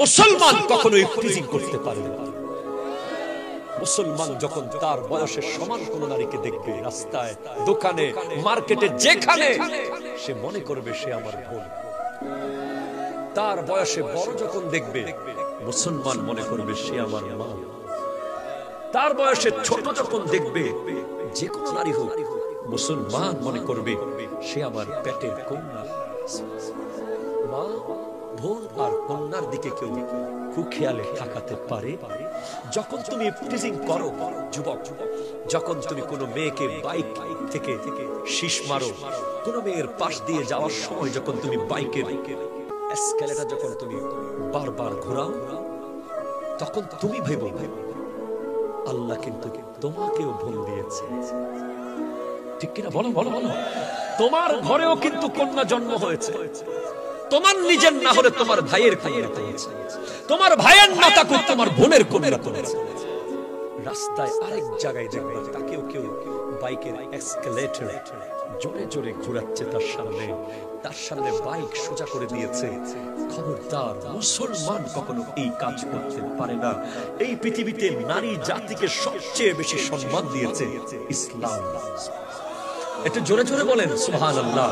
মুসলমান কখনোই টিজিং করতে পারে না। মুসলমান যখন তার বয়সের সমান কোন নারীকে দেখবে রাস্তায়, দোকানে, মার্কেটে, যেখানে, সে মনে করবে সে আমার বোন। তার বয়সে বড় যখন দেখবে মুসলমান মনে করবে সে আমার মা। তার বয়সে ছোট যখন দেখবে যে কোনো নারী হোক, মুসলমান মনে করবে সে আমার পেটের কন্যা। মা, বোন আর কন্যার দিকে কেউ কুখেয়ালে তাকাতে পারে? যখন তুমি টিজিং করো যুবক, যখন তুমি কোনো মেয়েকে বাইক থেকে শীষ মারো, কোনো মেয়ের পাশ দিয়ে যাওয়ার সময় যখন তুমি বাইকের এসকেলেটর যখন তুমি বারবার ঘোরাও, তখন তুমি ভেবো আল্লাহ কিন্তু তোমাকেও ভুল দিয়েছে। ঠিক কিনা বলো বলো বলো। তোমার ঘরেও কিন্তু কন্যা জন্ম হয়েছে। তোমার নিজের না হলে তোমার ভাইয়ের কন্যা হয়েছে, তোমার ভাইয়ের না থাকুক তোমার বোনের কন্যা হয়েছে। রাস্তায় আরেক জায়গায় দেখবে তাকেও কেউ বাইকের এসকেলেটর জোরে জোরে ঘোরাচ্ছে, তার সামনে বাইক সোজা করে দিয়েছে। খবরদার, মুসলমান কখনো এই কাজ করতে পারে না। এই পৃথিবীতে নারী জাতিকে সবচেয়ে বেশি সম্মান দিয়েছে ইসলাম। একটু জোরে জোরে বলেন সুবহানাল্লাহ।